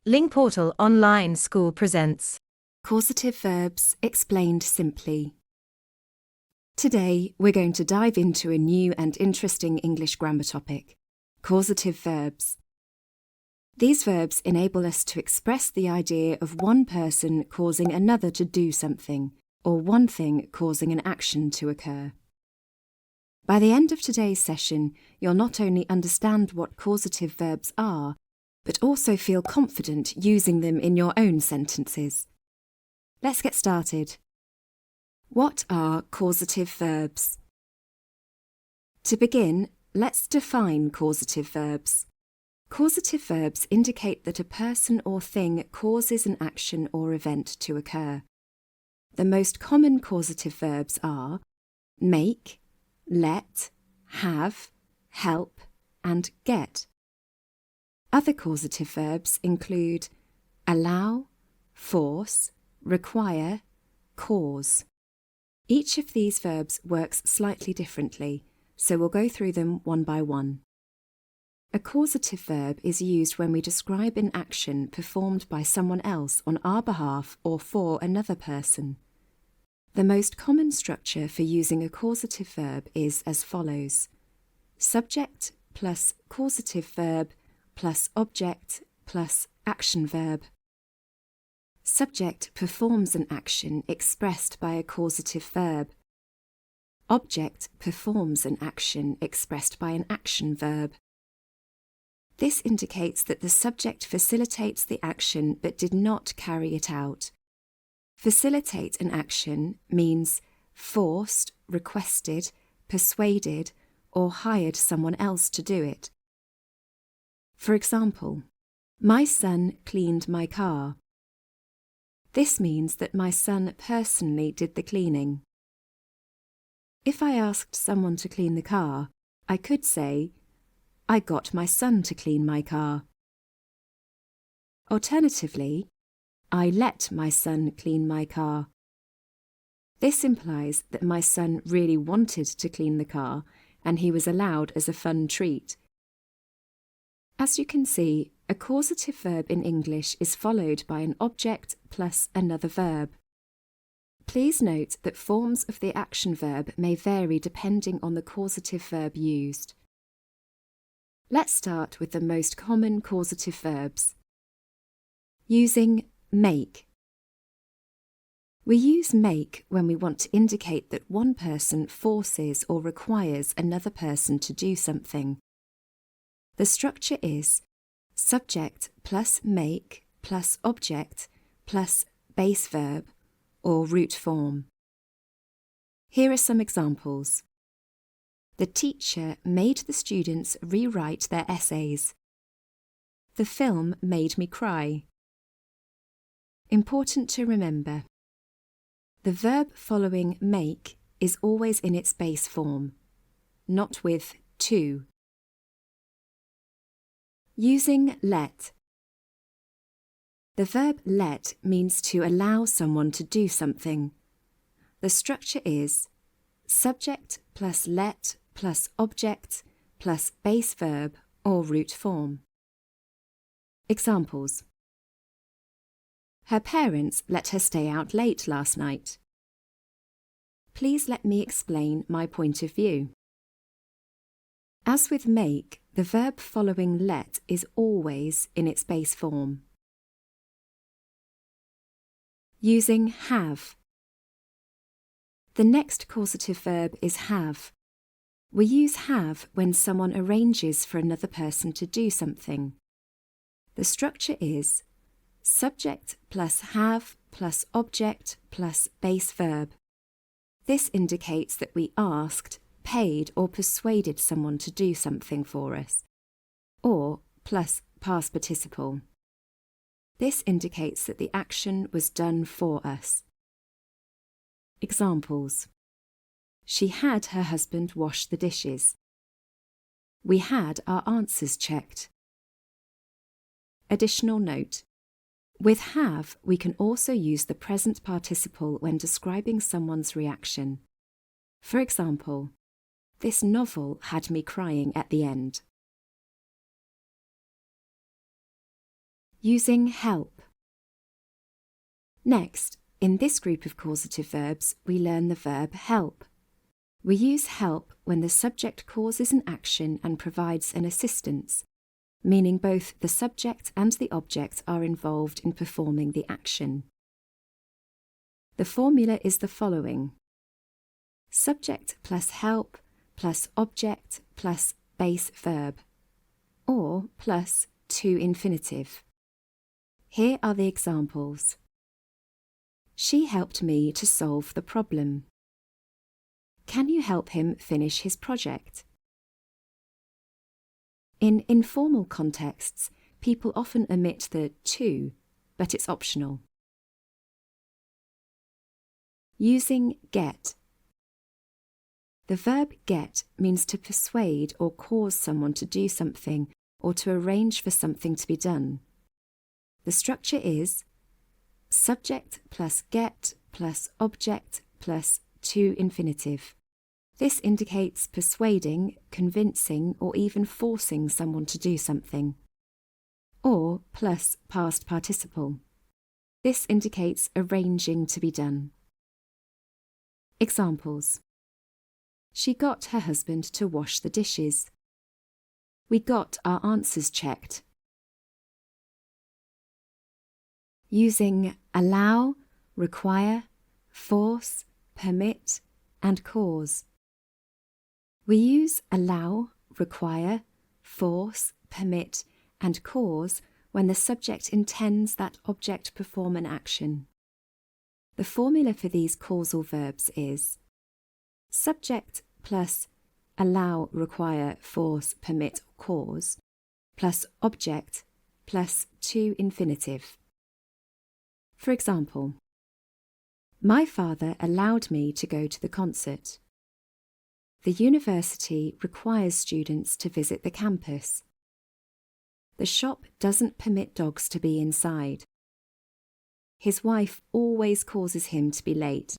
Lingportal Online School presents Causative Verbs Explained Simply. Today, we're going to dive into a new and interesting English grammar topic, causative verbs. These verbs enable us to express the idea of one person causing another to do something, or one thing causing an action to occur. By the end of today's session, you'll not only understand what causative verbs are, but also feel confident using them in your own sentences. Let's get started. What are causative verbs? To begin, let's define causative verbs. Causative verbs indicate that a person or thing causes an action or event to occur. The most common causative verbs are make, let, have, help, and get. Other causative verbs include allow, force, require, cause. Each of these verbs works slightly differently, so we'll go through them one by one. A causative verb is used when we describe an action performed by someone else on our behalf or for another person. The most common structure for using a causative verb is as follows: subject plus causative verb plus object plus action verb. Subject performs an action expressed by a causative verb. Object performs an action expressed by an action verb. This indicates that the subject facilitates the action but did not carry it out. Facilitate an action means forced, requested, persuaded, or hired someone else to do it. For example, my son cleaned my car. This means that my son personally did the cleaning. If I asked someone to clean the car, I could say, I got my son to clean my car. Alternatively, I let my son clean my car. This implies that my son really wanted to clean the car and he was allowed as a fun treat. As you can see, a causative verb in English is followed by an object plus another verb. Please note that forms of the action verb may vary depending on the causative verb used. Let's start with the most common causative verbs. Using make. We use make when we want to indicate that one person forces or requires another person to do something. The structure is subject plus make plus object plus base verb or root form. Here are some examples. The teacher made the students rewrite their essays. The film made me cry. Important to remember. The verb following make is always in its base form, not with to. Using let. The verb let means to allow someone to do something. The structure is subject plus let plus object plus base verb or root form. Examples. Her parents let her stay out late last night. Please let me explain my point of view. As with make, the verb following let is always in its base form. Using have. The next causative verb is have. We use have when someone arranges for another person to do something. The structure is subject plus have plus object plus base verb. This indicates that we asked, paid or persuaded someone to do something for us, or plus past participle. This indicates that the action was done for us. Examples. She had her husband wash the dishes. We had our answers checked. Additional note. With have, we can also use the present participle when describing someone's reaction. For example, this novel had me crying at the end. Using help. Next, in this group of causative verbs, we learn the verb help. We use help when the subject causes an action and provides an assistance, meaning both the subject and the object are involved in performing the action. The formula is the following: subject plus help plus object plus base verb, or plus to infinitive. Here are the examples. She helped me to solve the problem. Can you help him finish his project? In informal contexts, people often omit the to, but it's optional. Using get. The verb get means to persuade or cause someone to do something or to arrange for something to be done. The structure is subject plus get plus object plus to infinitive. This indicates persuading, convincing, or even forcing someone to do something. Or plus past participle. This indicates arranging to be done. Examples. She got her husband to wash the dishes. We got our answers checked. Using allow, require, force, permit, and cause. We use allow, require, force, permit, and cause when the subject intends that object perform an action. The formula for these causal verbs is subject plus allow, require, force, permit, cause, plus object plus to infinitive. For example, my father allowed me to go to the concert. The university requires students to visit the campus. The shop doesn't permit dogs to be inside. His wife always causes him to be late.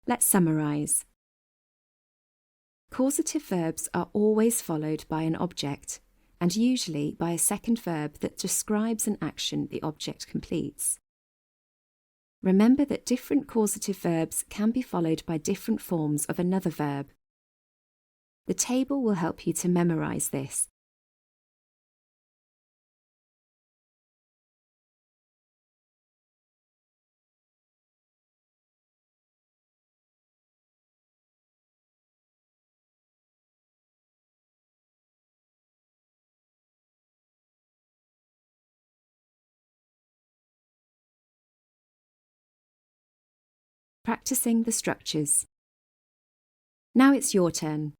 Let's summarise. Causative verbs are always followed by an object, and usually by a second verb that describes an action the object completes. Remember that different causative verbs can be followed by different forms of another verb. The table will help you to memorise this. Practising the structures. Now it's your turn.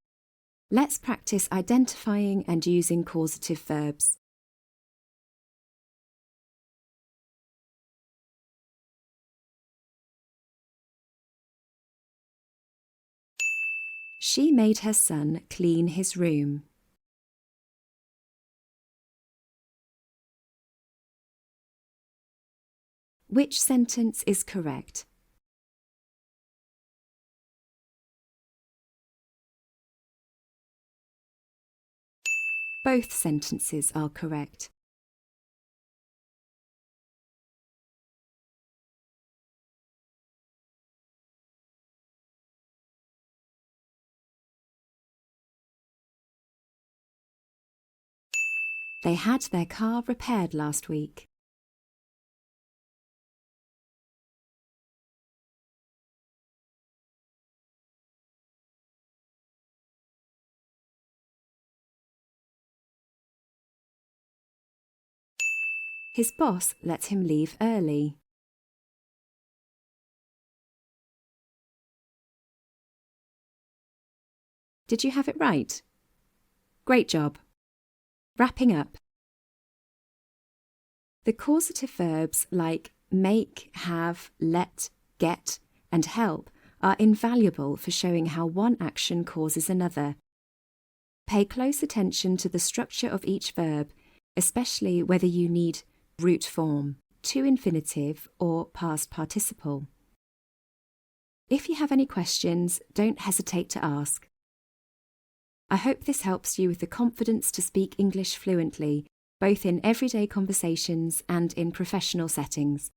Let's practice identifying and using causative verbs. She made her son clean his room. Which sentence is correct? Both sentences are correct. They had their car repaired last week. His boss let him leave early. Did you have it right? Great job. Wrapping up. The causative verbs like make, have, let, get, and help are invaluable for showing how one action causes another. Pay close attention to the structure of each verb, especially whether you need root form, to infinitive, or past participle. If you have any questions, don't hesitate to ask. I hope this helps you with the confidence to speak English fluently, both in everyday conversations and in professional settings.